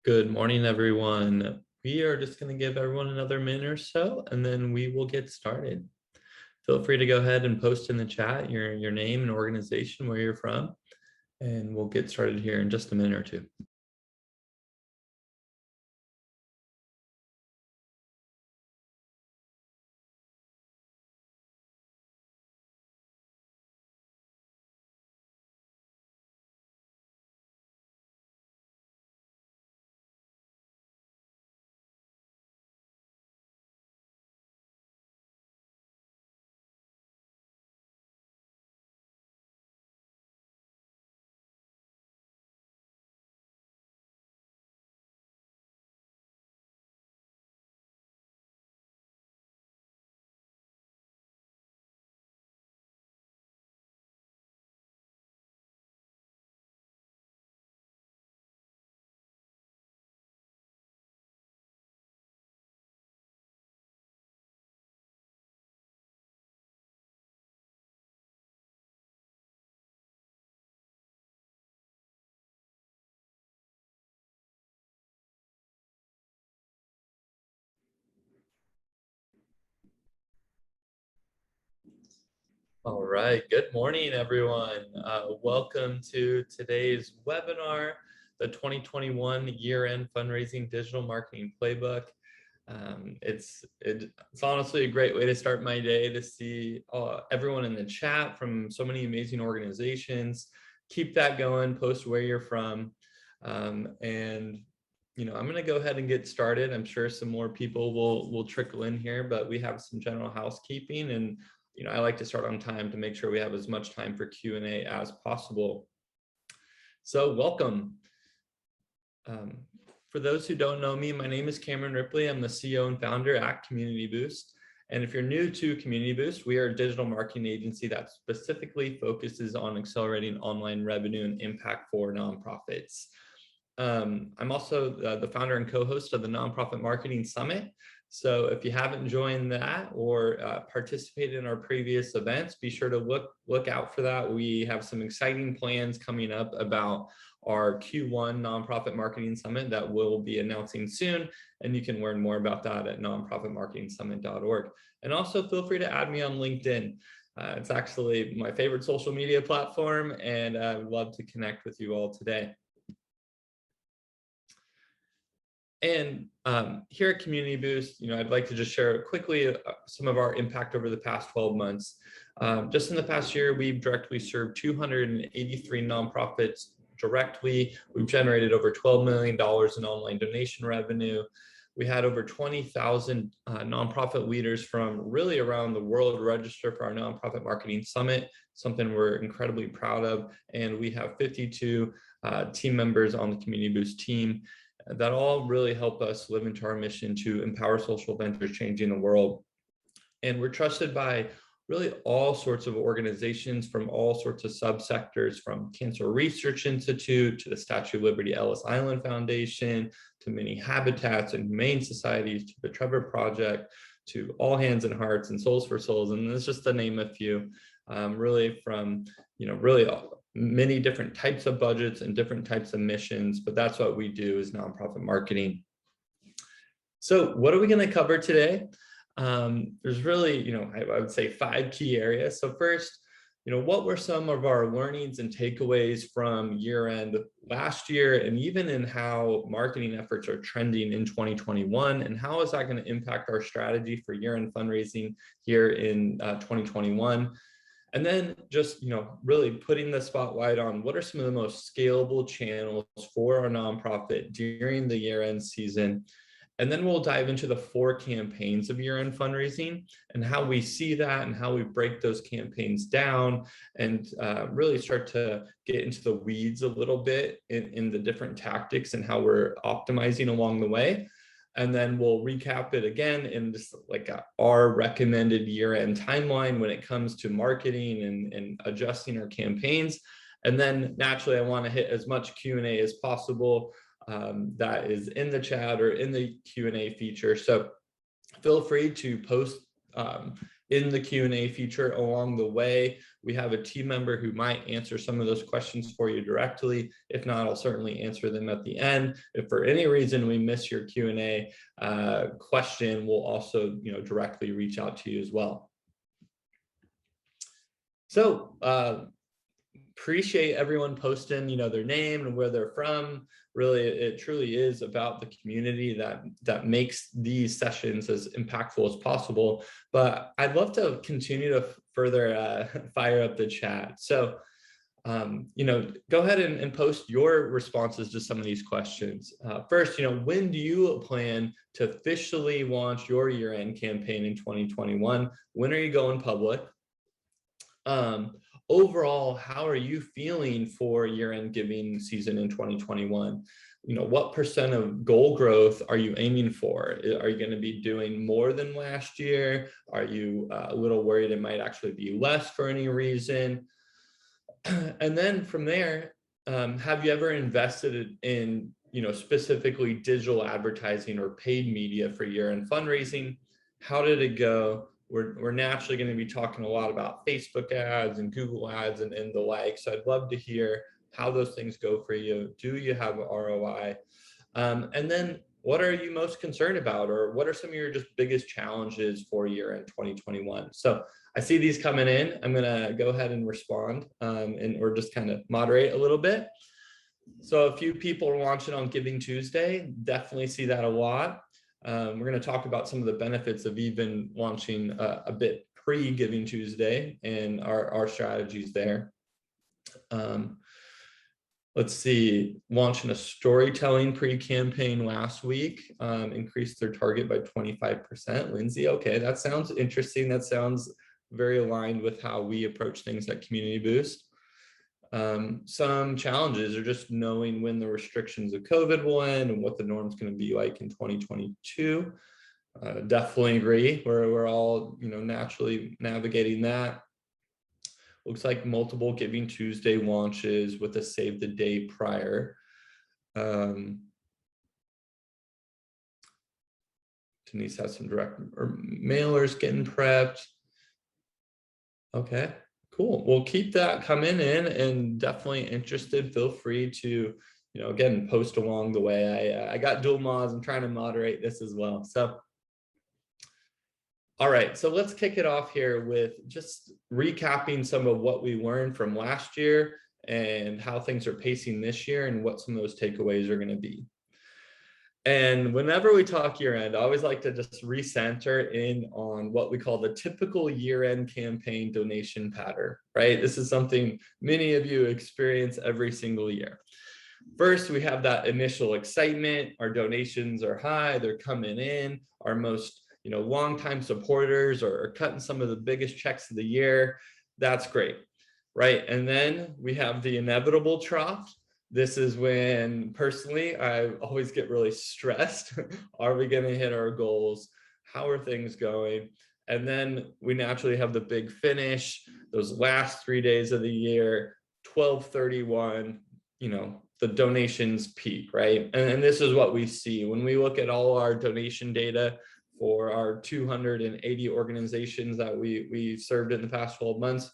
Good morning, everyone. We are just going to give everyone another minute or so, and then we will get started. Feel free to go ahead and post in the chat your name and organization, where you're from, and we'll get started here in just a minute or two. All right, good morning, everyone. Welcome to today's webinar, the 2021 Year-End Fundraising Digital Marketing Playbook. It's honestly a great way to start my day to see everyone in the chat from so many amazing organizations. Keep that going, post where you're from. And I'm going to go ahead and get started. I'm sure some more people will trickle in here, but we have some general housekeeping, and I like to start on time to make sure we have as much time for Q&A as possible. So welcome. For those who don't know me, my name is Cameron Ripley. I'm the CEO and founder at Community Boost. And if you're new to Community Boost, we are a digital marketing agency that specifically focuses on accelerating online revenue and impact for nonprofits. I'm also the founder and co-host of the Nonprofit Marketing Summit. So if you haven't joined that or participated in our previous events, be sure to look out for that. We have some exciting plans coming up about our Q1 Nonprofit Marketing Summit that we'll be announcing soon. And you can learn more about that at nonprofitmarketingsummit.org. And also feel free to add me on LinkedIn. It's actually my favorite social media platform, and I would love to connect with you all today. And here at Community Boost, I'd like to just share quickly some of our impact over the past 12 months. Just in the past year, we've directly served 283 nonprofits directly. We've generated over $12 million in online donation revenue. We had over 20,000 nonprofit leaders from really around the world register for our Nonprofit Marketing Summit, something we're incredibly proud of. And we have 52 team members on the Community Boost team that all really help us live into our mission to empower social ventures changing the world. And we're trusted by really all sorts of organizations from all sorts of subsectors, from Cancer Research Institute to the Statue of Liberty Ellis Island Foundation, to many habitats and humane societies, to the Trevor Project, to All Hands and Hearts and Souls for Souls. And that's just to name a few, really from, really many different types of budgets and different types of missions, but that's what we do is nonprofit marketing. So what are we going to cover today? There's really, I would say 5 key areas. So first, what were some of our learnings and takeaways from year end last year, and even in how marketing efforts are trending in 2021, and how is that going to impact our strategy for year end fundraising here in 2021? And then just, really putting the spotlight on what are some of the most scalable channels for our nonprofit during the year-end season. And then we'll dive into the 4 campaigns of year-end fundraising and how we see that and how we break those campaigns down, and really start to get into the weeds a little bit in the different tactics and how we're optimizing along the way. And then we'll recap it again in just like our recommended year-end timeline when it comes to marketing and adjusting our campaigns. And then naturally, I want to hit as much Q&A as possible that is in the chat or in the Q&A feature. So feel free to post in the Q&A feature along the way. We have a team member who might answer some of those questions for you directly. If not, I'll certainly answer them at the end. If for any reason we miss your Q&A question, we'll also directly reach out to you as well. So appreciate everyone posting their name and where they're from. Really, it truly is about the community that makes these sessions as impactful as possible. But I'd love to continue to further fire up the chat. So go ahead and post your responses to some of these questions. First, when do you plan to officially launch your year-end campaign in 2021? When are you going public? Overall, how are you feeling for year-end giving season in 2021? What % of goal growth are you aiming for? Are you going to be doing more than last year? Are you a little worried it might actually be less for any reason? And then from there, have you ever invested in, specifically digital advertising or paid media for year-end fundraising? How did it go? We're naturally going to be talking a lot about Facebook ads and Google ads and the like. So I'd love to hear how those things go for you. Do you have ROI? And then what are you most concerned about, or what are some of your just biggest challenges for year-end 2021? So I see these coming in. I'm going to go ahead and respond or just kind of moderate a little bit. So a few people are launching on Giving Tuesday. Definitely see that a lot. We're going to talk about some of the benefits of even launching a bit pre-Giving Tuesday and our strategies there. Let's see, launching a storytelling pre-campaign last week, increased their target by 25%. Lindsay, okay, that sounds interesting. That sounds very aligned with how we approach things at Community Boost. Some challenges are just knowing when the restrictions of COVID will end and what the norm's going to be like in 2022. Definitely agree. We're all naturally navigating that. Looks like multiple Giving Tuesday launches with a save the day prior. Denise has some direct mailers getting prepped. Okay. Cool. We'll keep that coming in, and definitely interested. Feel free to, again, post along the way. I got dual mods. I'm trying to moderate this as well. So, all right. So let's kick it off here with just recapping some of what we learned from last year and how things are pacing this year and what some of those takeaways are going to be. And whenever we talk year-end, I always like to just recenter in on what we call the typical year-end campaign donation pattern, right? This is something many of you experience every single year. First, we have that initial excitement. Our donations are high. They're coming in. Our most, longtime supporters are cutting some of the biggest checks of the year. That's great, right? And then we have the inevitable trough. This is when, personally, I always get really stressed. Are we going to hit our goals? How are things going? And then we naturally have the big finish, those last 3 days of the year, 12/31, the donations peak, right? And this is what we see. When we look at all our donation data for our 280 organizations that we served in the past 12 months,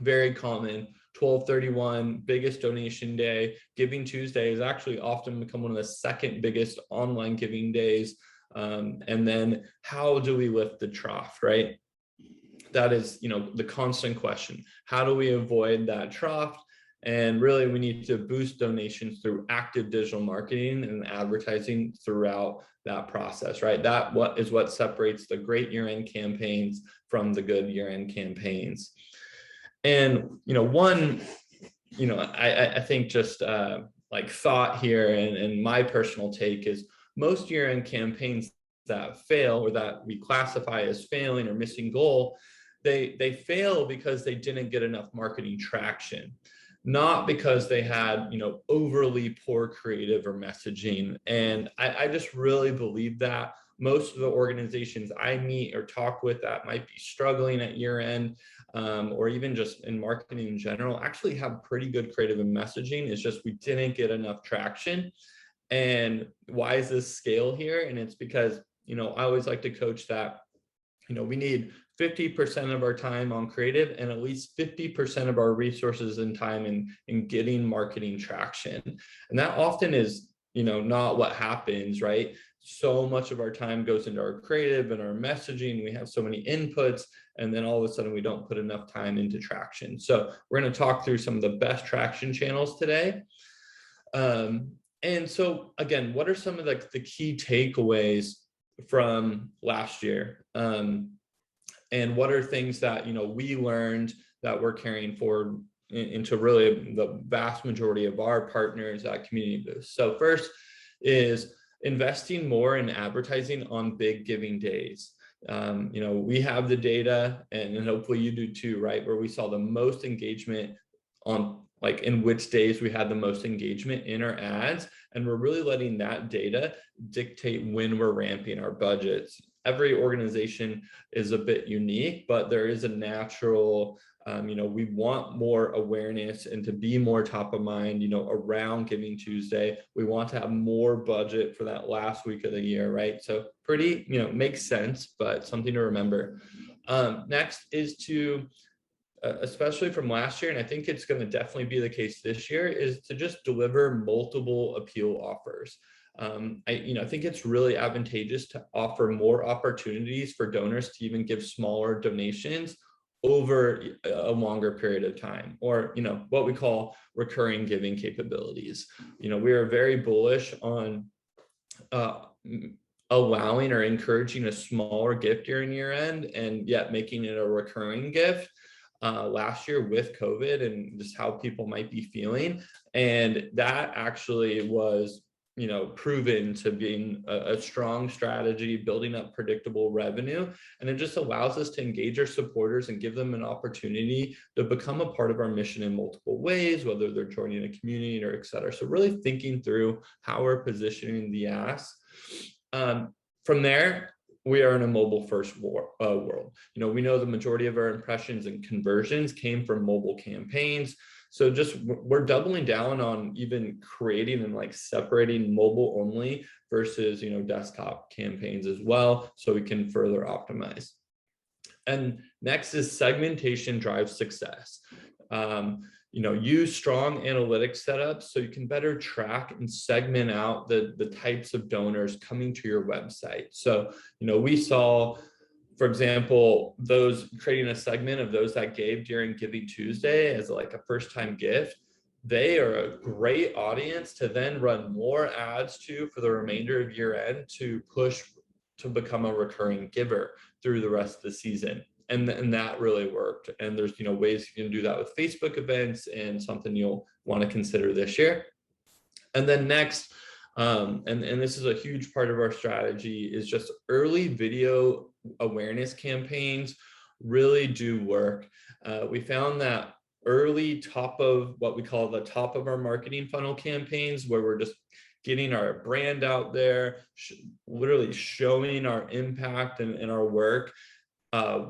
very common. 12/31, biggest donation day. Giving Tuesday has actually often become one of the second biggest online giving days. And then how do we lift the trough, right? That is, the constant question. How do we avoid that trough? And really, we need to boost donations through active digital marketing and advertising throughout that process, right? That is what separates the Great Yearend Campaigns from the Good Yearend Campaigns. And, I think just like thought here and my personal take is most year-end campaigns that fail or that we classify as failing or missing goal, they fail because they didn't get enough marketing traction, not because they had, overly poor creative or messaging. And I just really believe that most of the organizations I meet or talk with that might be struggling at year end, or even just in marketing in general, actually have pretty good creative and messaging. It's just we didn't get enough traction. And why is this scale here? And it's because, I always like to coach that, we need 50% of our time on creative and at least 50% of our resources and time in getting marketing traction. And that often is, not what happens, right? So much of our time goes into our creative and our messaging. We have so many inputs, and then all of a sudden we don't put enough time into traction. So we're going to talk through some of the best traction channels today. And so again, what are some of the key takeaways from last year? And what are things that, we learned that we're carrying forward into really the vast majority of our partners at Community Boost? So first is investing more in advertising on big giving days. We have the data, and hopefully you do too, right? Where we saw the most engagement on in which days we had the most engagement in our ads. And we're really letting that data dictate when we're ramping our budgets. Every organization is a bit unique, but there is a natural, we want more awareness and to be more top of mind, around Giving Tuesday. We want to have more budget for that last week of the year, right? So pretty, makes sense, but something to remember. Next is to, especially from last year, and I think it's going to definitely be the case this year, is to just deliver multiple appeal offers. I think it's really advantageous to offer more opportunities for donors to even give smaller donations over a longer period of time, or what we call recurring giving capabilities. We are very bullish on allowing or encouraging a smaller gift during year end, and yet making it a recurring gift. Last year with COVID and just how people might be feeling, and that actually was proven to being a strong strategy, building up predictable revenue. And it just allows us to engage our supporters and give them an opportunity to become a part of our mission in multiple ways, whether they're joining a community or et cetera. So really thinking through how we're positioning the ask. From there, we are in a mobile first world. We know the majority of our impressions and conversions came from mobile campaigns. So we're doubling down on even creating and separating mobile only versus, desktop campaigns as well, so we can further optimize. And next is segmentation drives success. Use strong analytics setups so you can better track and segment out the types of donors coming to your website. So, we saw, for example, those creating a segment of those that gave during Giving Tuesday as a first-time gift. They are a great audience to then run more ads to for the remainder of year end to push to become a recurring giver through the rest of the season. And that really worked. And there's, ways you can do that with Facebook events, and something you'll want to consider this year. And then next, and this is a huge part of our strategy, is just early video awareness campaigns really do work. We found that early top of what we call the top of our marketing funnel campaigns, where we're just getting our brand out there, literally showing our impact and our work.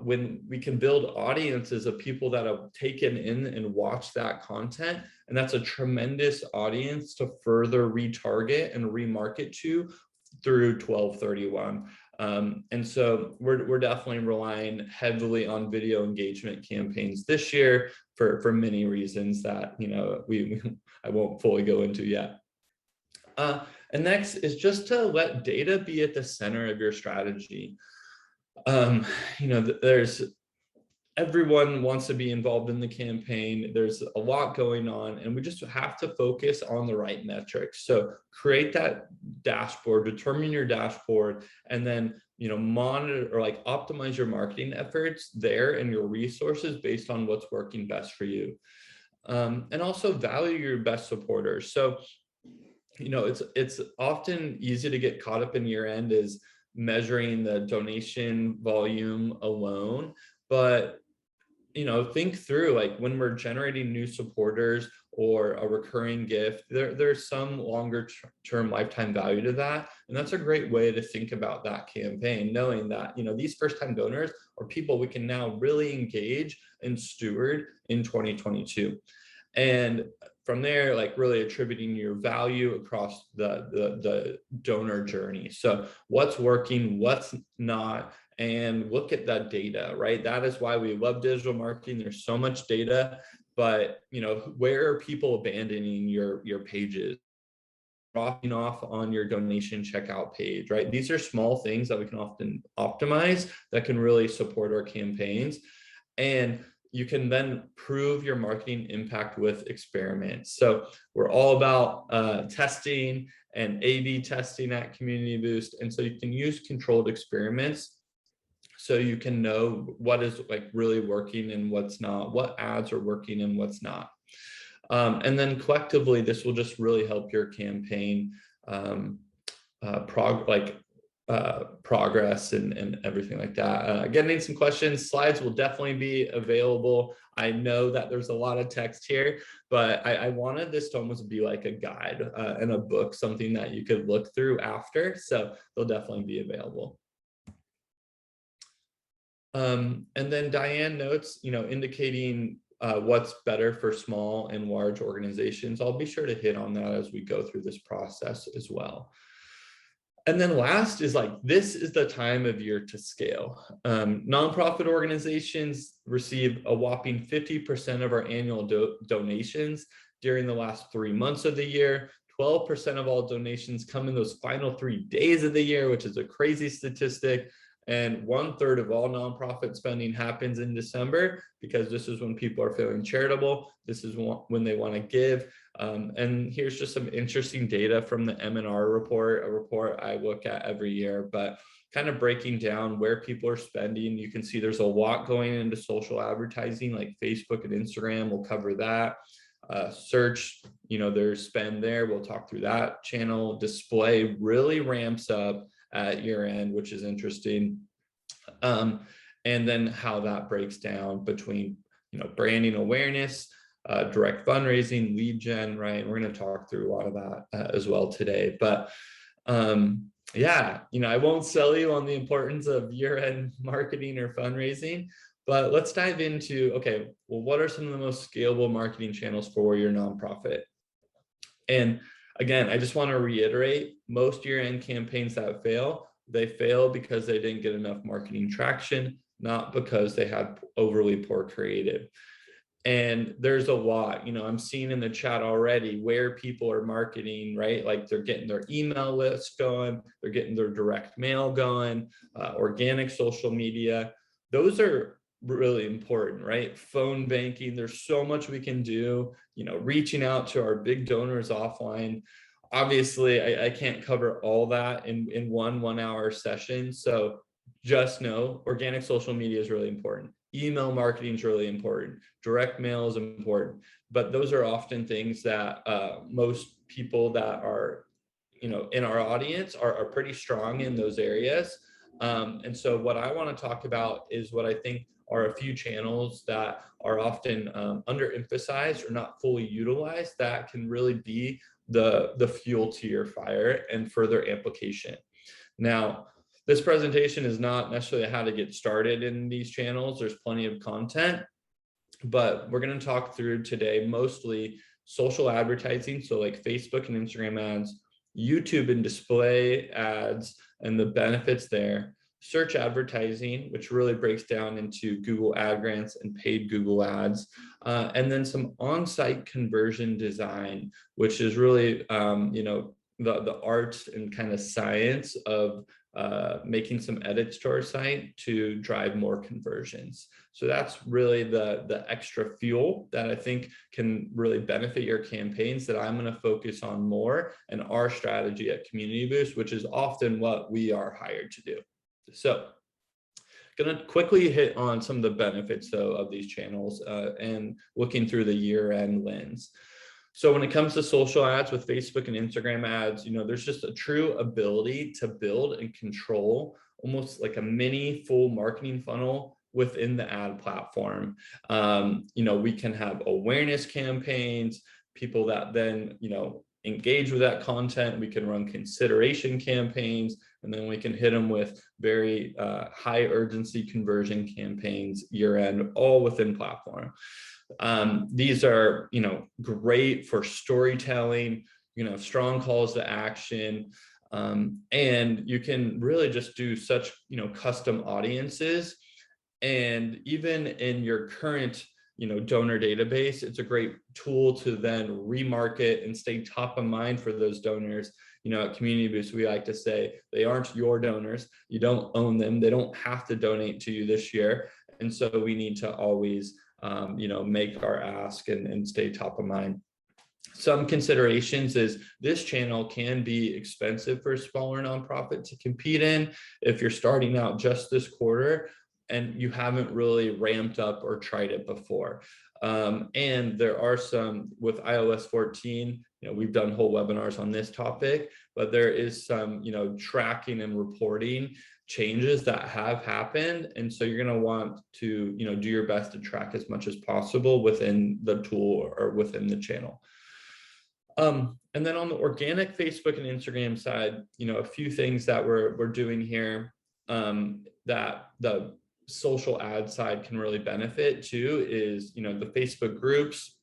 When we can build audiences of people that have taken in and watched that content, and that's a tremendous audience to further retarget and remarket to through 1231. And so we're definitely relying heavily on video engagement campaigns this year for many reasons that I won't fully go into yet. And next is just to let data be at the center of your strategy. There's everyone wants to be involved in the campaign. There's a lot going on, and we just have to focus on the right metrics. So create that dashboard, determine your dashboard, and then monitor or optimize your marketing efforts there and your resources based on what's working best for you. And also value your best supporters. So it's often easy to get caught up in year end is measuring the donation volume alone, but think through when we're generating new supporters or a recurring gift, there's some longer term lifetime value to that. And that's a great way to think about that campaign, knowing that these first time donors are people we can now really engage and steward in 2022. And from there, really attributing your value across the donor journey. So what's working, what's not, and look at that data, right? That is why we love digital marketing. There's so much data, but where are people abandoning your pages, dropping off on your donation checkout page, right? These are small things that we can often optimize that can really support our campaigns. And you can then prove your marketing impact with experiments. So we're all about testing and A/B testing at Community Boost. And so you can use controlled experiments so you can know what is really working and what's not, what ads are working and what's not. And then collectively, this will just really help your campaign progress and everything like that. Getting some questions, slides will definitely be available. I know that there's a lot of text here, but I wanted this to almost be like a guide and a book, something that you could look through after. So they'll definitely be available. And then Diane notes, indicating what's better for small and large organizations. I'll be sure to hit on that as we go through this process as well. And then last is this is the time of year to scale. Nonprofit organizations receive a whopping 50% of our annual donations during the last 3 months of the year. 12% of all donations come in those final 3 days of the year, which is a crazy statistic. And 1/3 of all nonprofit spending happens in December, because this is when people are feeling charitable. This is when they want to give. And here's just some interesting data from the M&R report, a report I look at every year, but kind of breaking down where people are spending. You can see there's a lot going into social advertising, like Facebook and Instagram. We'll cover that. Search, there's spend there. We'll talk through that channel. Display really ramps up at year end, which is interesting. And then how that breaks down between, branding awareness, direct fundraising, lead gen, right? We're going to talk through a lot of that as well today. But yeah, I won't sell you on the importance of year-end marketing or fundraising, but let's dive into, okay, well, what are some of the most scalable marketing channels for your nonprofit? And again, I just want to reiterate, most year-end campaigns that fail, they fail because they didn't get enough marketing traction, not because they had overly poor creative. And there's a lot, I'm seeing in the chat already where people are marketing, right? They're getting their email list going, they're getting their direct mail going, organic social media. Those are really important, right? Phone banking, there's so much we can do, reaching out to our big donors offline. Obviously, I can't cover all that in one 1-hour session. So just know organic social media is really important. Email marketing is really important. Direct mail is important. But those are often things that most people that are, in our audience are pretty strong in those areas. And so what I want to talk about is what I think are a few channels that are often underemphasized or not fully utilized that can really be the fuel to your fire and further amplification. Now, this presentation is not necessarily how to get started in these channels. There's plenty of content, but we're going to talk through today mostly social advertising. So like Facebook and Instagram ads, YouTube and display ads and the benefits there, search advertising, which really breaks down into Google Ad Grants and paid Google ads, and then some on-site conversion design, which is really, the art and kind of science of making some edits to our site to drive more conversions. So that's really the extra fuel that I think can really benefit your campaigns that I'm going to focus on more and our strategy at Community Boost, which is often what we are hired to do. So going to quickly hit on some of the benefits though of these channels and looking through the year-end lens. So when it comes to social ads with Facebook and Instagram ads, there's just a true ability to build and control almost like a mini full marketing funnel within the ad platform. We can have awareness campaigns, people that then, engage with that content. We can run consideration campaigns, and then we can hit them with very high urgency conversion campaigns year-end, all within platform. These are, great for storytelling, strong calls to action. And you can really just do such, custom audiences. And even in your current, donor database, it's a great tool to then remarket and stay top of mind for those donors. At Community Boost, we like to say they aren't your donors. You don't own them. They don't have to donate to you this year. And so we need to always, make our ask and stay top of mind. Some considerations is this channel can be expensive for a smaller nonprofit to compete in if you're starting out just this quarter and you haven't really ramped up or tried it before. And there are some with iOS 14, we've done whole webinars on this topic, but there is some, tracking and reporting changes that have happened. And so you're going to want to, do your best to track as much as possible within the tool or within the channel. And then on the organic Facebook and Instagram side, a few things that we're doing here that the social ad side can really benefit too is, the Facebook groups.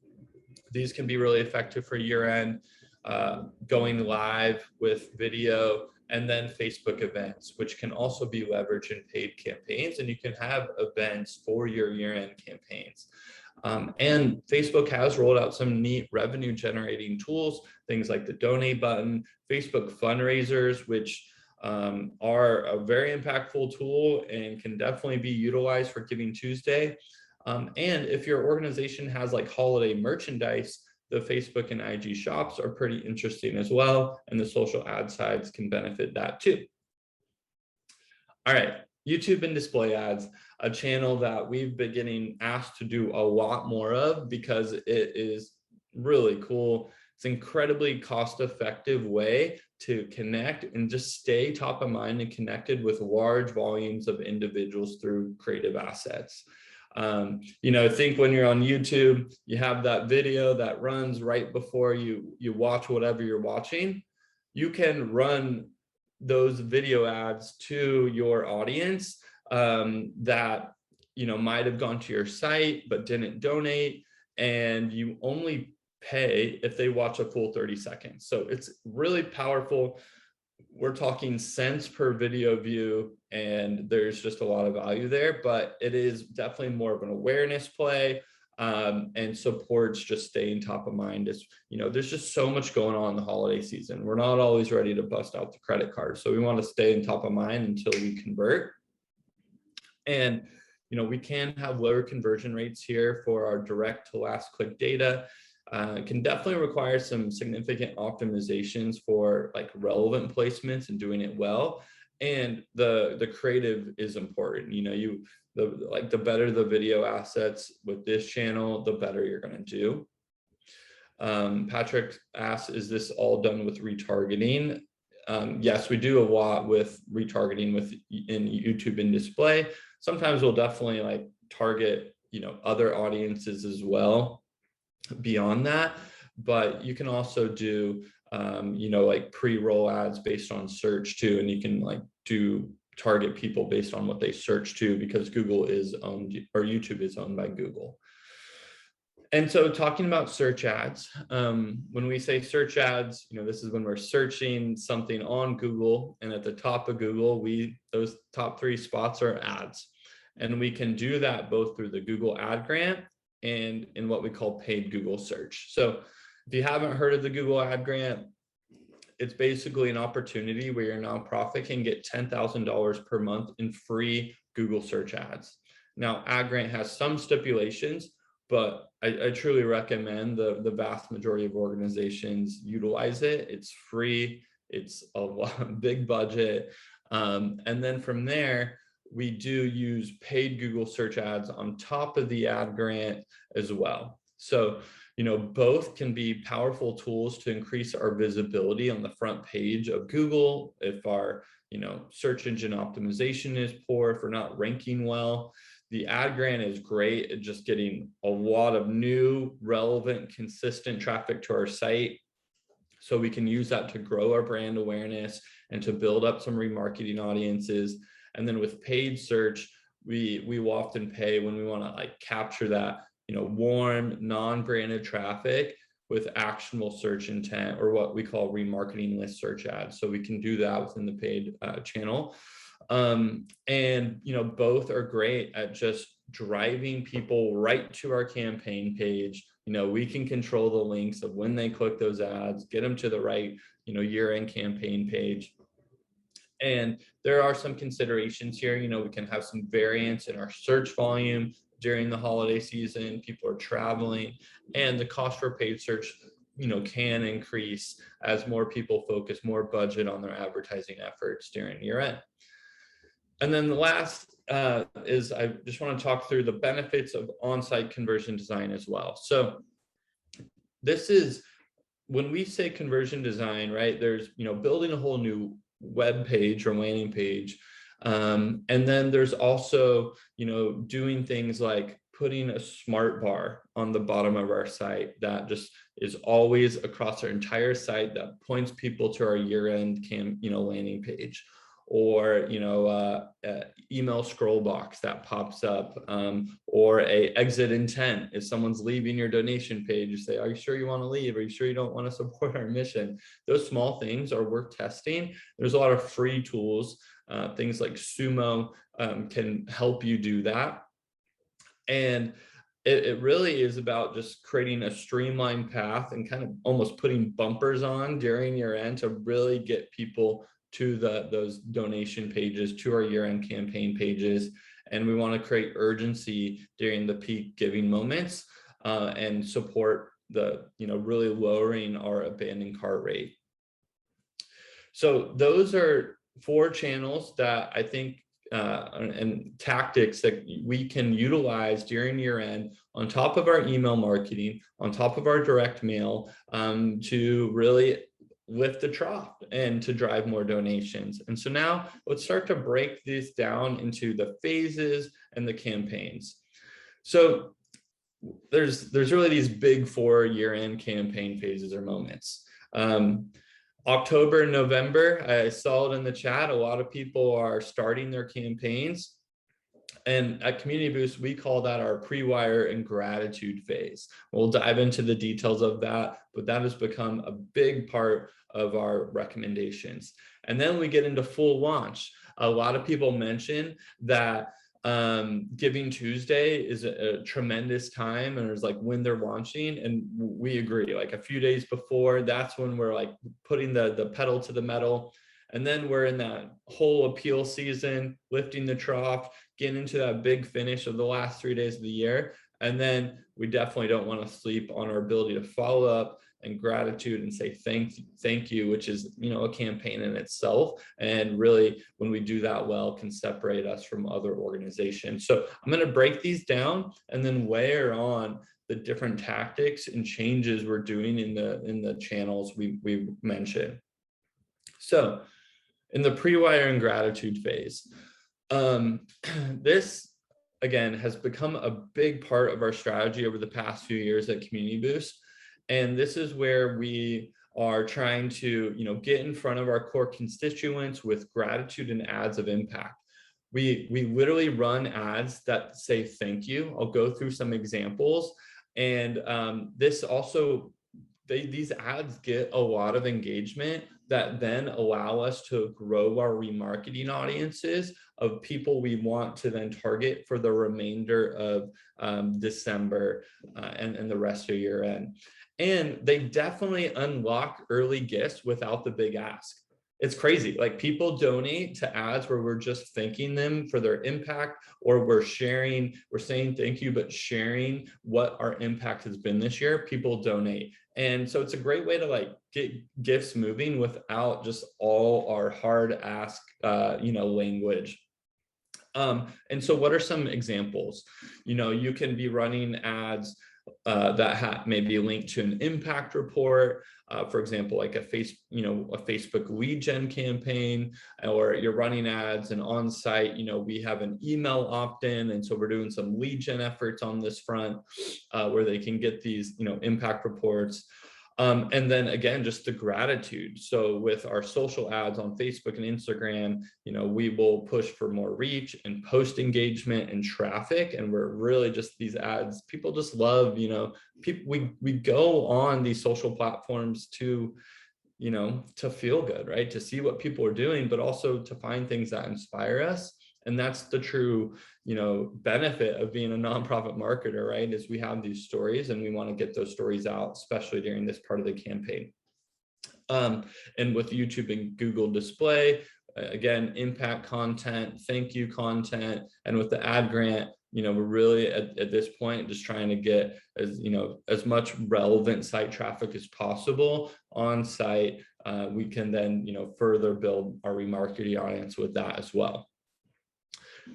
These can be really effective for year end, going live with video, and then Facebook events, which can also be leveraged in paid campaigns. And you can have events for your year-end campaigns. And Facebook has rolled out some neat revenue generating tools, things like the donate button, Facebook fundraisers, which are a very impactful tool and can definitely be utilized for Giving Tuesday. And if your organization has like holiday merchandise, the Facebook and IG shops are pretty interesting as well. And the social ad sides can benefit that too. All right. YouTube and display ads, a channel that we've been getting asked to do a lot more of because it is really cool. It's an incredibly cost-effective way to connect and just stay top of mind and connected with large volumes of individuals through creative assets. I think when you're on YouTube, you have that video that runs right before you watch whatever you're watching. You can run those video ads to your audience that might have gone to your site but didn't donate, and you only pay if they watch a full 30 seconds. So it's really powerful. We're talking cents per video view, and there's just a lot of value there, but it is definitely more of an awareness play. And supports just staying top of mind. Is there's just so much going on in the holiday season. We're not always ready to bust out the credit card, so we want to stay in top of mind until we convert. And we can have lower conversion rates here for our direct to last click data. It can definitely require some significant optimizations for like relevant placements and doing it well. And the creative is important. The better the video assets with this channel, the better you're going to do. Patrick asks, is this all done with retargeting? Yes, we do a lot with retargeting in YouTube and display. Sometimes we'll definitely like target, other audiences as well beyond that. But you can also do, like pre-roll ads based on search too. And you can like do target people based on what they search to, because Google is owned, or YouTube is owned by Google. And so talking about search ads, when we say search ads, this is when we're searching something on Google, and at the top of Google, those top 3 spots are ads. And we can do that both through the Google Ad Grant and in what we call paid Google search. So if you haven't heard of the Google Ad Grant, it's basically an opportunity where your nonprofit can get $10,000 per month in free Google search ads. Now, Ad Grant has some stipulations, but I truly recommend the vast majority of organizations utilize it. It's free. It's a big budget. And then from there, we do use paid Google search ads on top of the Ad Grant as well. So, both can be powerful tools to increase our visibility on the front page of Google if our, search engine optimization is poor, if we're not ranking well. The Ad Grant is great at just getting a lot of new, relevant, consistent traffic to our site. So we can use that to grow our brand awareness and to build up some remarketing audiences. And then with paid search, we will often pay when we want to like capture that, warm, non-branded traffic with actionable search intent, or what we call remarketing list search ads. So we can do that within the paid channel. And both are great at just driving people right to our campaign page. We can control the links of when they click those ads, get them to the right year-end campaign page. And there are some considerations here. We can have some variance in our search volume during the holiday season. People are traveling, and the cost for paid search can increase as more people focus more budget on their advertising efforts during year end. And then the last is I just want to talk through the benefits of on-site conversion design as well. So this is when we say conversion design, right? There's building a whole new web page or landing page, and then there's also doing things like putting a smart bar on the bottom of our site that just is always across our entire site that points people to our year-end landing page, or email scroll box that pops up, or a exit intent. If someone's leaving your donation page, you say, are you sure you want to leave? Are you sure you don't want to support our mission? Those small things are worth testing. There's a lot of free tools, things like Sumo can help you do that. And it really is about just creating a streamlined path and kind of almost putting bumpers on during year end to really get people to those donation pages, to our year-end campaign pages. And we want to create urgency during the peak giving moments, and support the really lowering our abandoned cart rate. So those are 4 channels that I think and tactics that we can utilize during year end, on top of our email marketing, on top of our direct mail, to really lift the trough and to drive more donations. And so now let's start to break this down into the phases and the campaigns. So there's really these big 4 year-end campaign phases or moments. October and November, I saw it in the chat, a lot of people are starting their campaigns. And at Community Boost, we call that our pre-wire and gratitude phase. We'll dive into the details of that, but that has become a big part of our recommendations. And then we get into full launch. A lot of people mention that Giving Tuesday is a tremendous time, and it's like when they're launching, and we agree, like a few days before, that's when we're like putting the pedal to the metal. And then we're in that whole appeal season, lifting the trough, getting into that big finish of the last 3 days of the year. And then we definitely don't want to sleep on our ability to follow up and gratitude and say thank you, which is a campaign in itself. And really, when we do that well, can separate us from other organizations. So I'm going to break these down and then layer on the different tactics and changes we're doing in the channels we mentioned. So in the pre-wire and gratitude phase, this again has become a big part of our strategy over the past few years at Community Boost. And this is where we are trying to get in front of our core constituents with gratitude and ads of impact. We literally run ads that say thank you. I'll go through some examples. And this also, these ads get a lot of engagement that then allow us to grow our remarketing audiences of people we want to then target for the remainder of December and the rest of year end. And they definitely unlock early gifts without the big ask. It's crazy. Like, people donate to ads where we're just thanking them for their impact, or we're saying thank you, but sharing what our impact has been this year. People donate. And so it's a great way to like get gifts moving without just all our hard ask, language. And so what are some examples? You can be running ads that may be linked to an impact report, for example, like a Facebook lead gen campaign, or you're running ads and on site, we have an email opt-in. And so we're doing some lead gen efforts on this front, where they can get these, impact reports. And then again, just the gratitude. So with our social ads on Facebook and Instagram, we will push for more reach and post engagement and traffic. And we're really just these ads, people just love, people, we go on these social platforms to feel good, right? To see what people are doing, but also to find things that inspire us. And that's the true, benefit of being a nonprofit marketer, right? Is we have these stories and we want to get those stories out, especially during this part of the campaign. And with YouTube and Google display, again, impact content, thank you content, and with the ad grant, we're really at this point just trying to get as much relevant site traffic as possible on site. We can then further build our remarketing audience with that as well.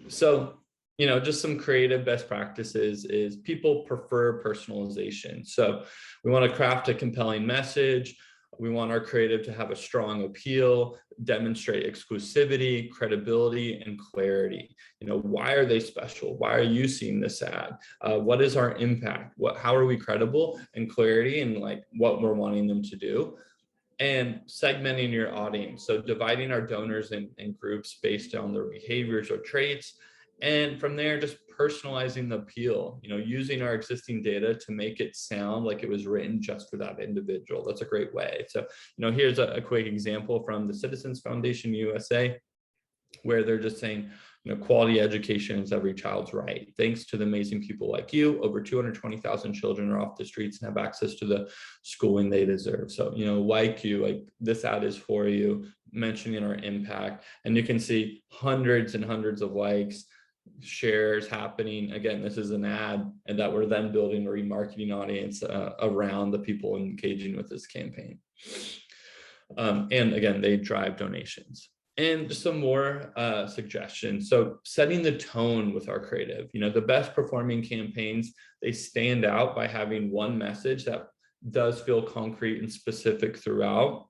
So just some creative best practices is people prefer personalization. So we want to craft a compelling message. We want our creative to have a strong appeal, demonstrate exclusivity, credibility, and clarity. Why are they special? Why are you seeing this ad? What is our impact? How are we credible? And clarity and like what we're wanting them to do. And segmenting your audience. So dividing our donors in groups based on their behaviors or traits. And from there, just personalizing the appeal, using our existing data to make it sound like it was written just for that individual. That's a great way. So, here's a quick example from the Citizens Foundation USA, where they're just saying, quality education is every child's right. Thanks to the amazing people like you, over 220,000 children are off the streets and have access to the schooling they deserve. So, like you, like this ad is for you, mentioning our impact. And you can see hundreds and hundreds of likes, shares happening. Again, this is an ad, and that we're then building a remarketing audience around the people engaging with this campaign. And again, they drive donations. And just some more suggestions. So setting the tone with our creative, the best performing campaigns, they stand out by having one message that does feel concrete and specific throughout.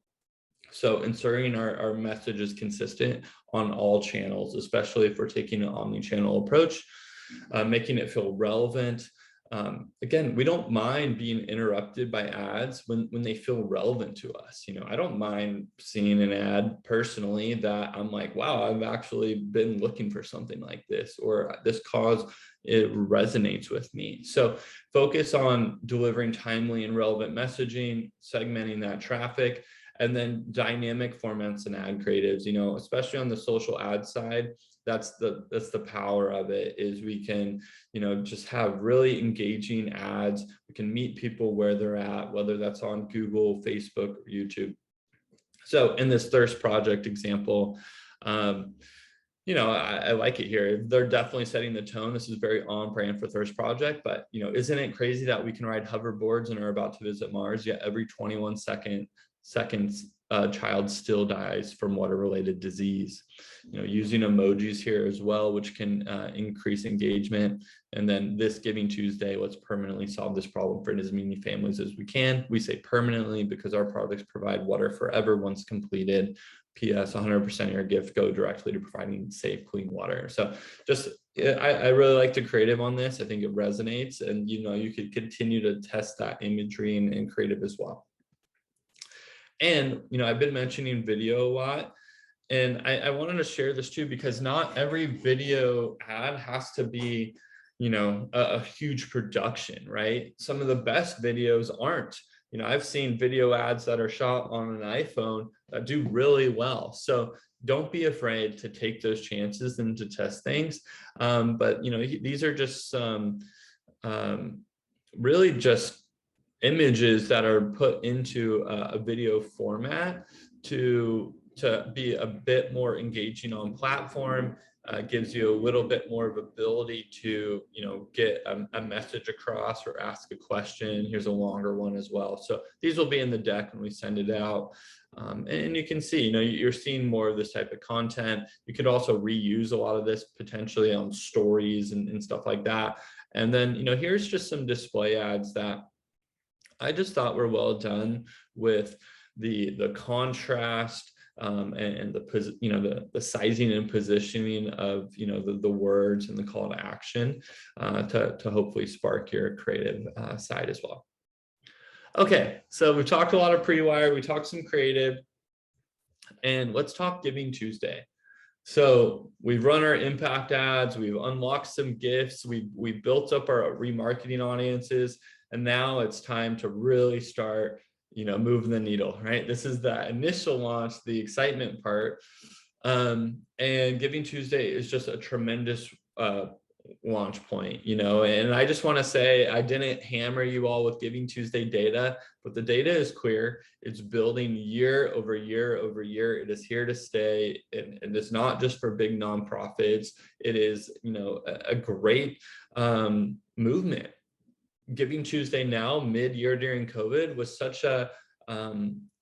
So ensuring our message is consistent on all channels, especially if we're taking an omni-channel approach, making it feel relevant. Again, we don't mind being interrupted by ads when they feel relevant to us. I don't mind seeing an ad personally that I'm like, wow, I've actually been looking for something like this, or this cause, it resonates with me. So focus on delivering timely and relevant messaging, segmenting that traffic, and then dynamic formats and ad creatives, especially on the social ad side. That's the power of it, is we can, just have really engaging ads. We can meet people where they're at, whether that's on Google, Facebook, or YouTube. So in this Thirst Project example, I like it here. They're definitely setting the tone. This is very on brand for Thirst Project, but isn't it crazy that we can ride hoverboards and are about to visit Mars, yet every 21 seconds a child still dies from water-related disease? Using emojis here as well, which can increase engagement. And then this Giving Tuesday, let's permanently solve this problem for as many families as we can. We say permanently because our products provide water forever once completed. P.S. 100% of your gift go directly to providing safe, clean water. So just, I really like the creative on this. I think it resonates, and you could continue to test that imagery and creative as well. And I've been mentioning video a lot, and I wanted to share this too, because not every video ad has to be a huge production, right? Some of the best videos aren't. I've seen video ads that are shot on an iPhone that do really well. So don't be afraid to take those chances and to test things. But these are just some really just images that are put into a video format to be a bit more engaging on platform. Gives you a little bit more of ability to get a message across or ask a question. Here's a longer one as well. So these will be in the deck when we send it out. And you can see, you're seeing more of this type of content. You could also reuse a lot of this potentially on stories and stuff like that. And then, here's just some display ads that I just thought were well done with the contrast and the sizing and positioning of the words and the call to action to hopefully spark your creative side as well. Okay, so we talked a lot of pre-wire, we talked some creative, and let's talk Giving Tuesday. So we've run our impact ads, we've unlocked some gifts, we've built up our remarketing audiences, and now it's time to really start, moving the needle, right? This is the initial launch, the excitement part. And Giving Tuesday is just a tremendous launch point, and I just want to say, I didn't hammer you all with Giving Tuesday data, but the data is clear. It's building year over year over year. It is here to stay, and it's not just for big nonprofits. It is, a great movement. Giving Tuesday now, mid-year during COVID, was such a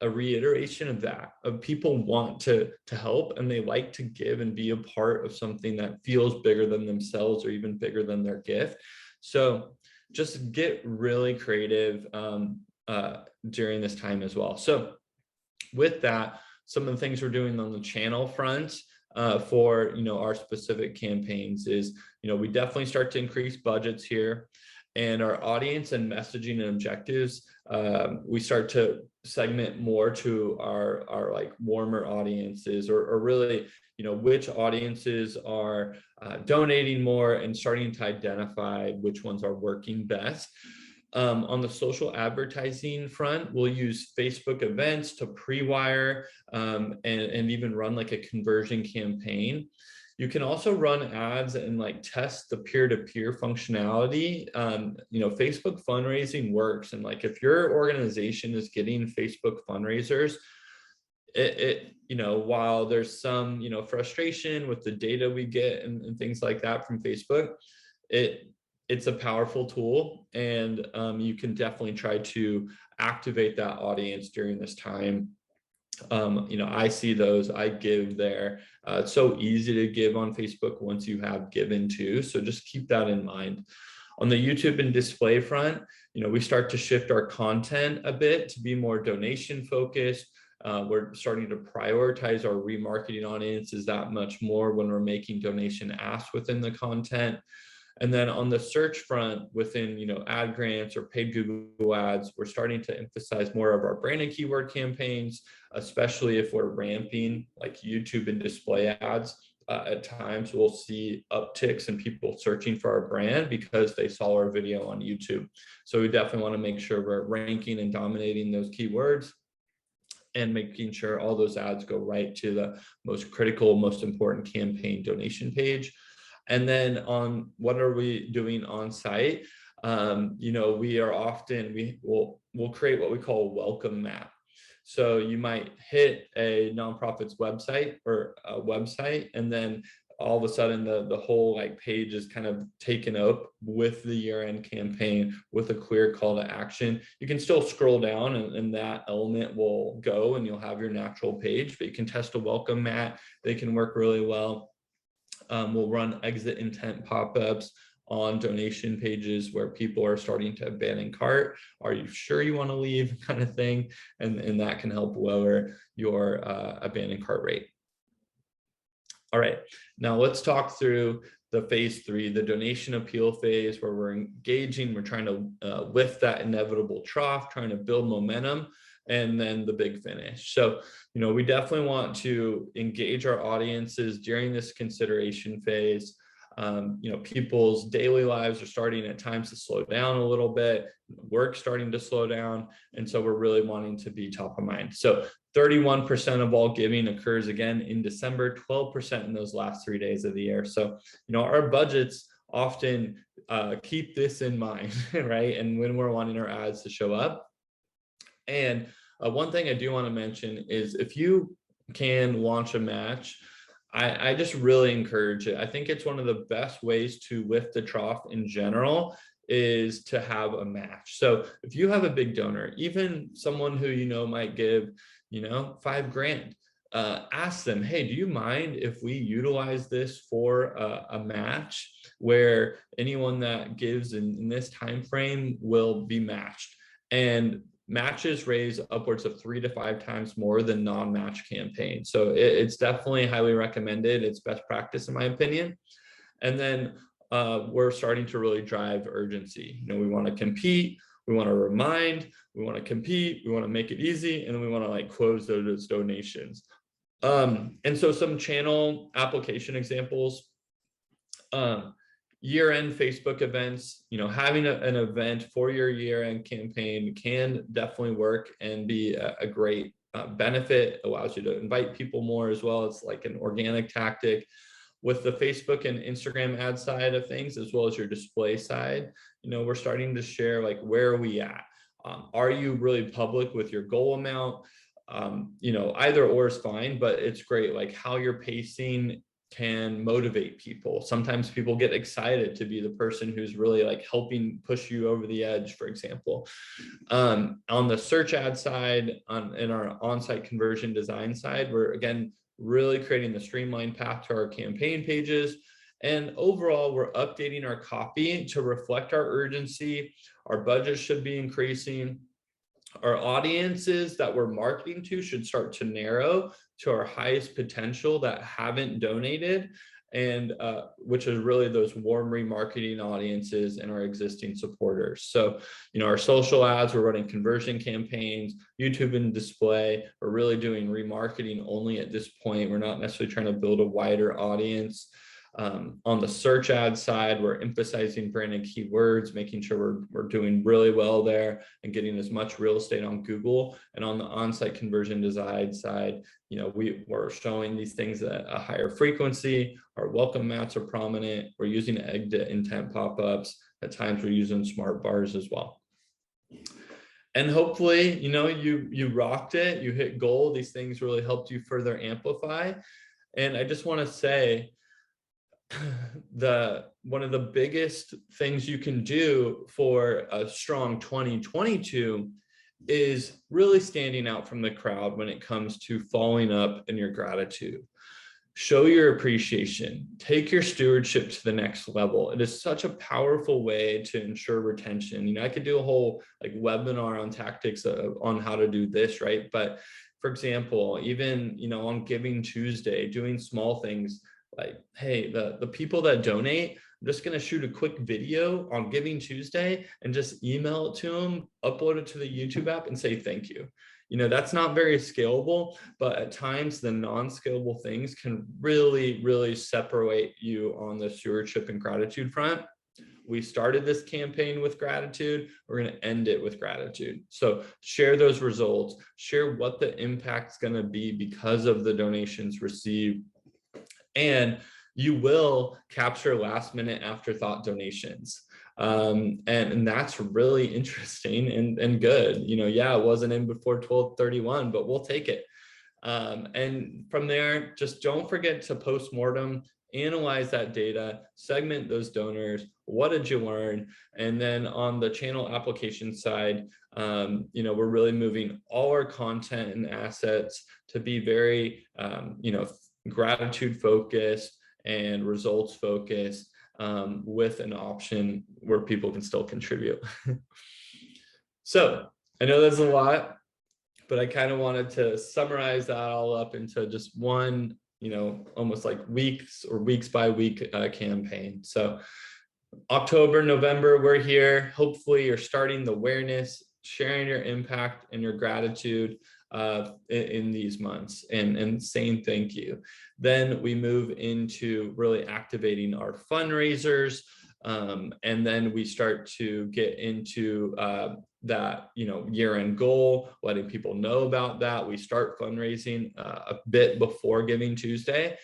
reiteration of that, of people want to help, and they like to give and be a part of something that feels bigger than themselves or even bigger than their gift. So just get really creative during this time as well. So with that, some of the things we're doing on the channel front for our specific campaigns is, we definitely start to increase budgets here. And our audience and messaging and objectives, we start to segment more to our like warmer audiences, or really, which audiences are donating more, and starting to identify which ones are working best. On the social advertising front, we'll use Facebook events to pre-wire and even run like a conversion campaign. You can also run ads and like test the peer-to-peer functionality. Facebook fundraising works. And like, if your organization is getting Facebook fundraisers, while there's some, frustration with the data we get and things like that from Facebook, it's a powerful tool, and you can definitely try to activate that audience during this time. I see those, I give there. It's so easy to give on Facebook once you have given to, so just keep that in mind. On the YouTube and display front, we start to shift our content a bit to be more donation focused. We're starting to prioritize our remarketing audiences that much more when we're making donation asks within the content. And then on the search front, within ad grants or paid Google ads, we're starting to emphasize more of our branded keyword campaigns, especially if we're ramping like YouTube and display ads. At times we'll see upticks in people searching for our brand because they saw our video on YouTube. So we definitely want to make sure we're ranking and dominating those keywords, and making sure all those ads go right to the most critical, most important campaign donation page. And then on what are we doing on site? We are often, we'll create what we call a welcome map. So you might hit a nonprofit's website or a website, and then all of a sudden the whole like page is kind of taken up with the year-end campaign with a clear call to action. You can still scroll down and that element will go, and you'll have your natural page, but you can test a welcome mat. They can work really well. We'll run exit intent pop-ups on donation pages where people are starting to abandon cart. Are you sure you want to leave, kind of thing? And that can help lower your abandoned cart rate. All right, now let's talk through the phase 3, the donation appeal phase, where we're engaging, we're trying to lift that inevitable trough, trying to build momentum, and then the big finish. So, we definitely want to engage our audiences during this consideration phase. People's daily lives are starting at times to slow down a little bit, work's starting to slow down, and so we're really wanting to be top of mind. So 31% of all giving occurs again in December, 12% in those last 3 days of the year. So, our budgets often keep this in mind, right? And when we're wanting our ads to show up. And one thing I do want to mention is, if you can launch a match, I just really encourage it. I think it's one of the best ways to lift the trough in general, is to have a match. So if you have a big donor, even someone who might give $5,000, ask them, hey, do you mind if we utilize this for a match where anyone that gives in this time frame will be matched? And matches raise upwards of 3 to 5 times more than non-match campaigns. So it's definitely highly recommended. It's best practice in my opinion. And then we're starting to really drive urgency. We want to compete. We want to remind, we want to compete, we want to make it easy, and then we want to like close those donations. And so some channel application examples, year-end Facebook events, having an event for your year-end campaign can definitely work and be a great benefit. Allows you to invite people more as well. It's like an organic tactic. With the Facebook and Instagram ad side of things, as well as your display side, we're starting to share like, where are we at? Are you really public with your goal amount? Either or is fine, but it's great. Like how you're pacing can motivate people. Sometimes people get excited to be the person who's really like helping push you over the edge, for example. On the search ad side, in our on-site conversion design side, we're again really creating the streamlined path to our campaign pages. And overall, we're updating our copy to reflect our urgency. Our budget should be increasing. Our audiences that we're marketing to should start to narrow to our highest potential that haven't donated, and which is really those warm remarketing audiences and our existing supporters. So, our social ads, we're running conversion campaigns, YouTube and display. We're really doing remarketing only at this point. We're not necessarily trying to build a wider audience. On the search ad side, we're emphasizing branded keywords, making sure we're doing really well there and getting as much real estate on Google. And on the on-site conversion design side, we're showing these things at a higher frequency. Our welcome mats are prominent. We're using exit intent pop-ups. At times we're using smart bars as well. And hopefully, you rocked it, you hit goal. These things really helped you further amplify. And I just want to say, one of the biggest things you can do for a strong 2022 is really standing out from the crowd when it comes to following up in your gratitude. Show your appreciation, take your stewardship to the next level. It is such a powerful way to ensure retention. I could do a whole like webinar on tactics on how to do this, right? But for example, even, on Giving Tuesday, doing small things like, hey, the people that donate, I'm just going to shoot a quick video on Giving Tuesday and just email it to them, upload it to the YouTube app and say thank you. That's not very scalable, but at times the non-scalable things can really, really separate you on the stewardship and gratitude front. We started this campaign with gratitude. We're going to end it with gratitude. So share those results, share what the impact's going to be because of the donations received. And you will capture last minute afterthought donations. And that's really interesting and good. Yeah, it wasn't in before 12/31, but we'll take it. And from there, just don't forget to postmortem, analyze that data, segment those donors. What did you learn? And then on the channel application side, we're really moving all our content and assets to be very, gratitude focused and results focused, with an option where people can still contribute. So I know that's a lot, but I kind of wanted to summarize that all up into just one, almost like weeks by week campaign. So October, November, we're here. Hopefully you're starting the awareness, sharing your impact and your gratitude in these months and saying thank you. Then we move into really activating our fundraisers, and then we start to get into that year-end goal, letting people know about that. We start fundraising a bit before Giving Tuesday,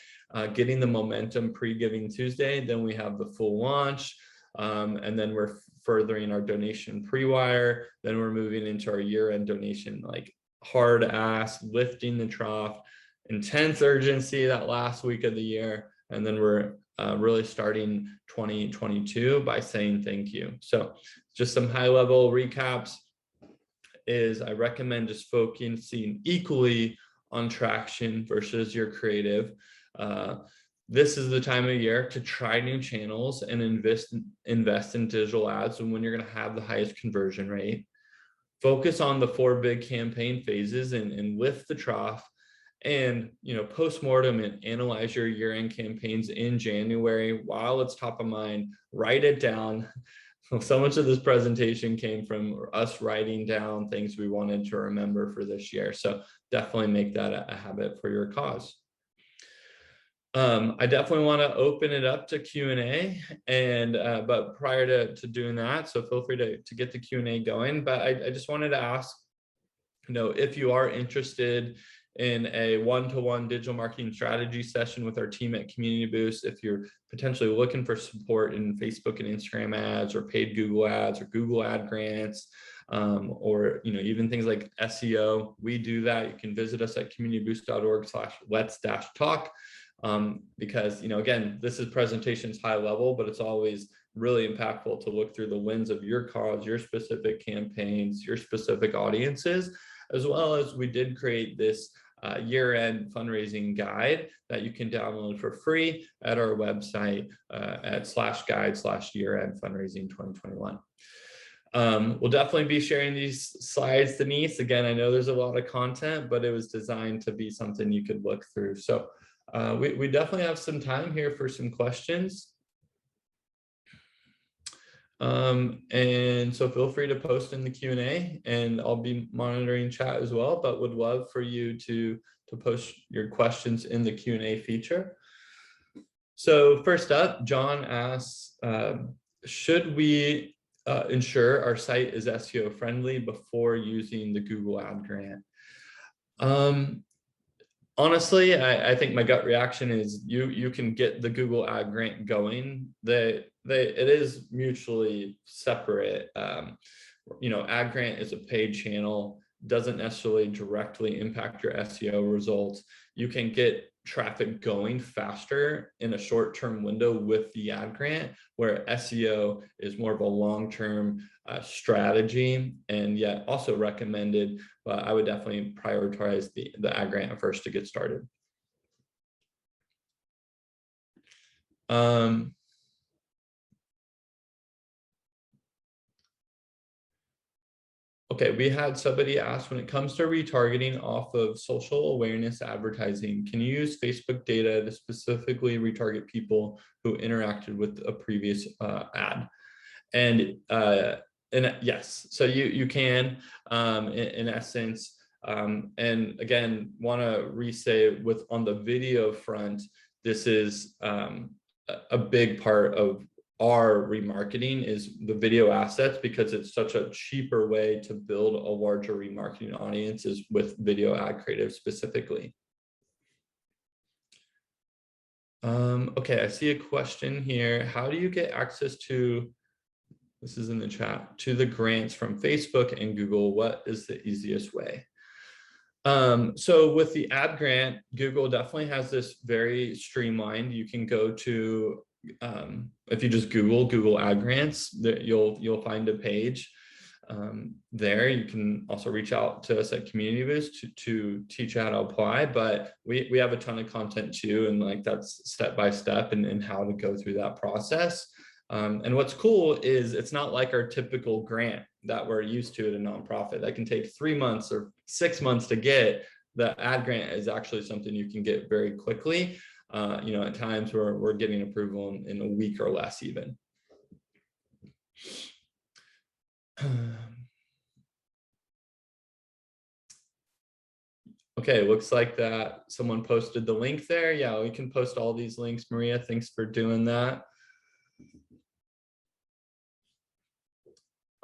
getting the momentum pre-Giving Tuesday. Then we have the full launch, and then we're furthering our donation pre-wire. Then we're moving into our year-end donation, like hard ass, lifting the trough, intense urgency that last week of the year. And then we're really starting 2022 by saying thank you. So just some high level recaps is I recommend just focusing equally on traction versus your creative. This is the time of year to try new channels and invest in digital ads and when you're going to have the highest conversion rate. Focus on the 4 big campaign phases and lift the trough, and postmortem and analyze your year-end campaigns in January while it's top of mind. Write it down, So much of this presentation came from us writing down things we wanted to remember for this year. So definitely make that a habit for your cause. I definitely want to open it up to Q&A, but prior to doing that, so feel free to get the Q&A going. But I just wanted to ask, if you are interested in a one-to-one digital marketing strategy session with our team at Community Boost, if you're potentially looking for support in Facebook and Instagram ads or paid Google ads or Google ad grants, or even things like SEO, we do that. You can visit us at communityboost.org/lets-talk, because again, this is presentations high level, but it's always really impactful to look through the lens of your cause, your specific campaigns, your specific audiences, as well as we did create this year-end fundraising guide that you can download for free at our website at /guide/yearend fundraising 2021. We'll definitely be sharing these slides, Denise. Again, I know there's a lot of content, but it was designed to be something you could look through. So we definitely have some time here for some questions. And so feel free to post in the Q&A, and I'll be monitoring chat as well, but would love for you to post your questions in the Q&A feature. So first up, John asks, should we ensure our site is SEO friendly before using the Google ad grant? Honestly, I think my gut reaction is you can get the Google ad grant going. It is mutually separate. Ad grant is a paid channel, doesn't necessarily directly impact your SEO results. You can get traffic going faster in a short-term window with the ad grant, where SEO is more of a long-term strategy, and yet also recommended, but I would definitely prioritize the ad grant first to get started. Okay, we had somebody ask, when it comes to retargeting off of social awareness advertising, can you use Facebook data to specifically retarget people who interacted with a previous ad? And yes, so you can, in essence, and again, want to re-say on the video front, this is a big part of our remarketing is the video assets, because it's such a cheaper way to build a larger remarketing audience is with video ad creative specifically. Okay, I see a question here. How do you get access to, this is in the chat, to the grants from Facebook and Google? What is the easiest way? So with the ad grant, Google definitely has this very streamlined. You can go to, if you just Google ad grants, you'll find a page there. You can also reach out to us at Community Boost to teach you how to apply, but we have a ton of content too, and like that's step by step and how to go through that process. And what's cool is it's not like our typical grant that we're used to at a nonprofit that can take 3 months or 6 months to get. The ad grant is actually something you can get very quickly. At times we're getting approval in a week or less even. Okay, looks like that someone posted the link there. Yeah, we can post all these links. Maria, thanks for doing that.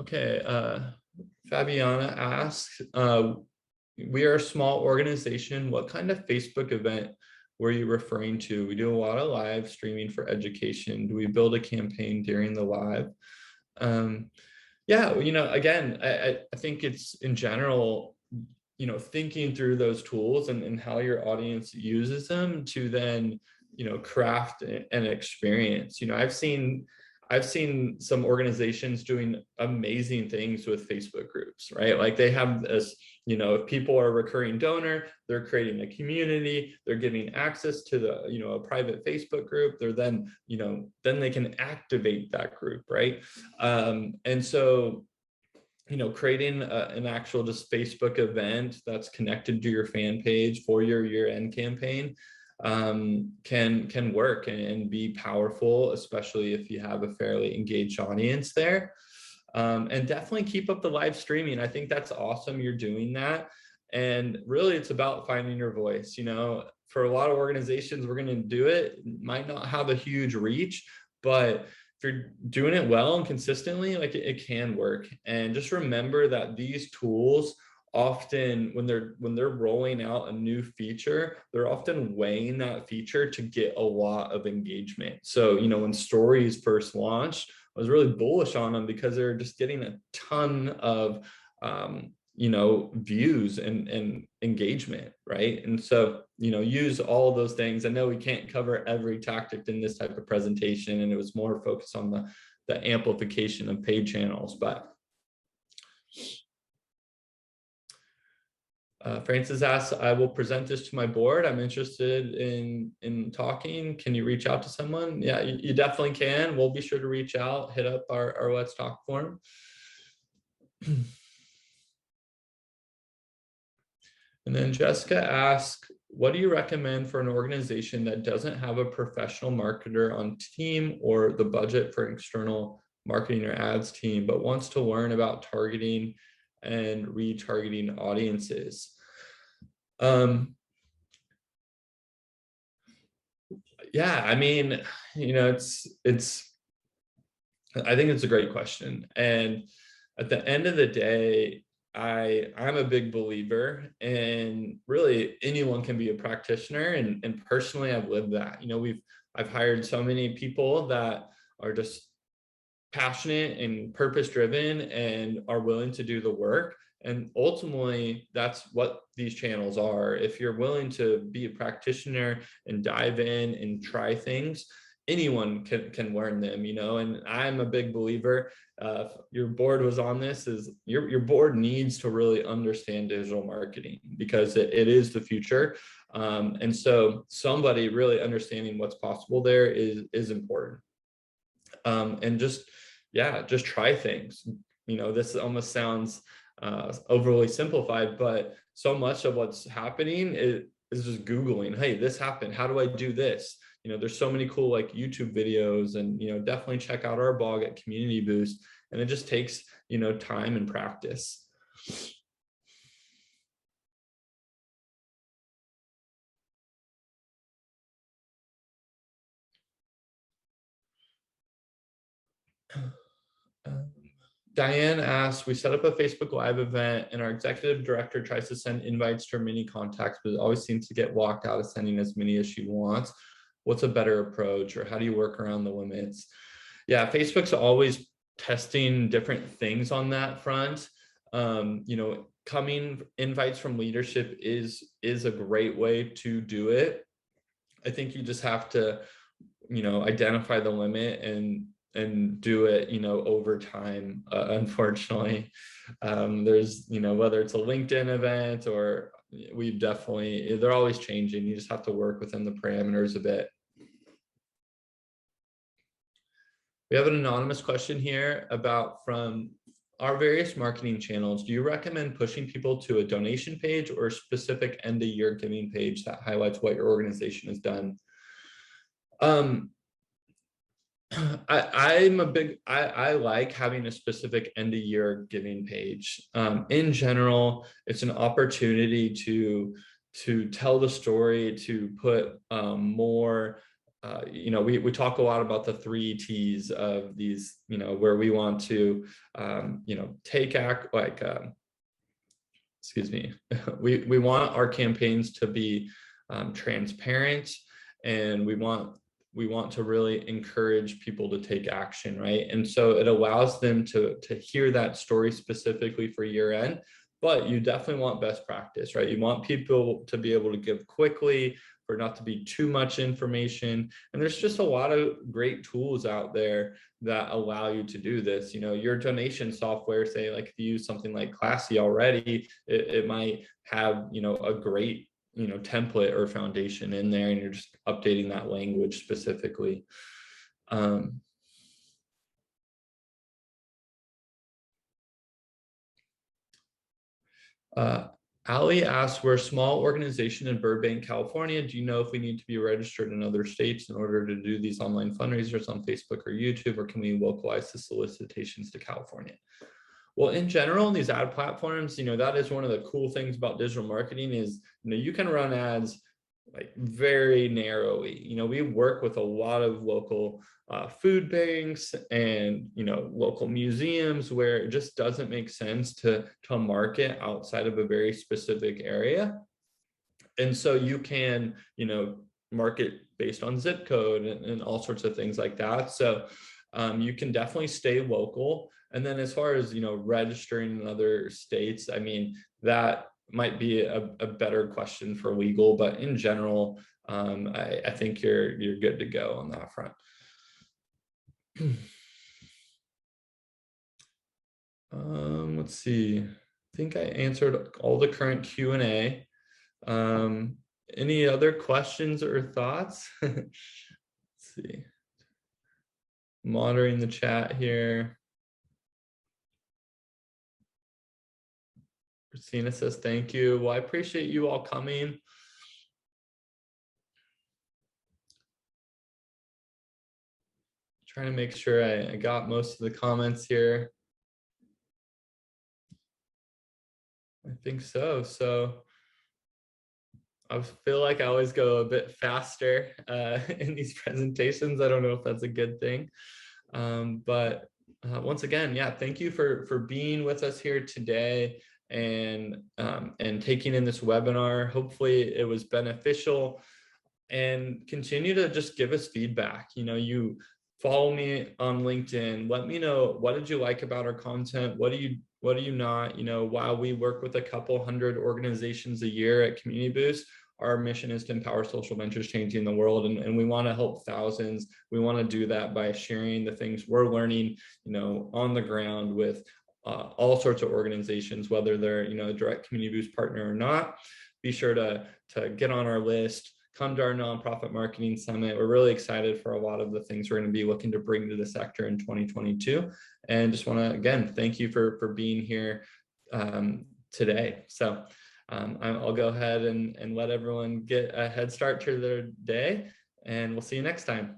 Okay, Fabiana asks, we are a small organization. What kind of Facebook event were you referring to? We do a lot of live streaming for education. Do we build a campaign during the live? Yeah, again, I think it's in general, thinking through those tools and how your audience uses them to then, craft an experience. I've seen some organizations doing amazing things with Facebook groups, right? Like they have this, if people are a recurring donor, they're creating a community, they're getting access to the, a private Facebook group. They're then, then they can activate that group, right? And so, creating an actual just Facebook event that's connected to your fan page for your year-end campaign can work and be powerful, especially if you have a fairly engaged audience there. And definitely keep up the live streaming. I think that's awesome you're doing that. And really, it's about finding your voice. You know, for a lot of organizations, we're going to do it. It might not have a huge reach, but if you're doing it well and consistently, like it can work. And just remember that these tools often, when they're rolling out a new feature, they're often weighing that feature to get a lot of engagement. So, you know, when stories first launched, I was really bullish on them because they're just getting a ton of you know, views and engagement, right? And so, you know, use all of those things. I know we can't cover every tactic in this type of presentation, and it was more focused on the amplification of paid channels, but Francis asks, I will present this to my board. I'm interested in talking. Can you reach out to someone? Yeah, you definitely can. We'll be sure to reach out, hit up our Let's Talk forum. And then Jessica asks, what do you recommend for an organization that doesn't have a professional marketer on team or the budget for external marketing or ads team, but wants to learn about targeting and retargeting audiences? Yeah, I mean, you know, I think it's a great question. And at the end of the day, I'm a big believer in really anyone can be a practitioner. And personally, I've lived that. You know, I've hired so many people that are just passionate and purpose driven and are willing to do the work. And ultimately, that's what these channels are. If you're willing to be a practitioner and dive in and try things, anyone can learn them, you know. And I'm a big believer, if your board was on this, is your board needs to really understand digital marketing because it is the future. And so somebody really understanding what's possible there is important. And just, yeah, just try things. You know, this almost sounds overly simplified, but so much of what's happening is just Googling, hey, this happened, how do I do this? You know, there's so many cool like YouTube videos, and, you know, definitely check out our blog at Community Boost. And it just takes, you know, time and practice. Diane asks, we set up a Facebook Live event and our executive director tries to send invites to her many contacts, but it always seems to get walked out of sending as many as she wants. What's a better approach, or how do you work around the limits? Yeah, Facebook's always testing different things on that front. You know, coming invites from leadership is a great way to do it. I think you just have to, you know, identify the limit and do it, you know, over time. Unfortunately, there's, you know, whether it's a LinkedIn event or they're always changing. You just have to work within the parameters a bit. We have an anonymous question here about, from our various marketing channels, do you recommend pushing people to a donation page or a specific end of year giving page that highlights what your organization has done? I like having a specific end of year giving page. In general, it's an opportunity to tell the story, to put more, you know, we talk a lot about the 3 T's of these, you know, where we want to, you know, take act, like, excuse me, we want our campaigns to be transparent, and we want to really encourage people to take action, right? And so it allows them to hear that story specifically for year end, but you definitely want best practice, right? You want people to be able to give quickly, for not to be too much information. And there's just a lot of great tools out there that allow you to do this. You know, your donation software, say like if you use something like Classy already, it might have, you know, a great, you know, template or foundation in there, and you're just updating that language specifically. Ali asks, we're a small organization in Burbank, California. Do you know if we need to be registered in other states in order to do these online fundraisers on Facebook or YouTube, or can we localize the solicitations to California? Well, in general, these ad platforms, that is one of the cool things about digital marketing is, you can run ads like very narrowly. We work with a lot of local food banks and, local museums where it just doesn't make sense to market outside of a very specific area. And so you can, market based on zip code and all sorts of things like that. So you can definitely stay local. And then as far as, registering in other states, I mean, that might be a better question for legal, but in general, I think you're good to go on that front. Let's see. I think I answered all the current Q&A. Any other questions or thoughts? Let's see. Monitoring the chat here. Christina says, thank you. Well, I appreciate you all coming. Trying to make sure I got most of the comments here. I think so. So I feel like I always go a bit faster in these presentations. I don't know if that's a good thing. But once again, yeah, thank you for being with us here today and taking in this webinar. Hopefully it was beneficial, and continue to just give us feedback. You follow me on LinkedIn. Let me know, what did you like about our content? What do you not? While we work with a couple hundred organizations a year at Community Boost, our mission is to empower social ventures changing the world, and we want to help thousands. We want to do that by sharing the things we're learning, on the ground with all sorts of organizations, whether they're, a direct Community Boost partner or not. Be sure to get on our list. Come to our nonprofit marketing summit. We're really excited for a lot of the things we're going to be looking to bring to the sector in 2022. And just want to, again, thank you for being here today. So I'll go ahead and let everyone get a head start to their day, and we'll see you next time.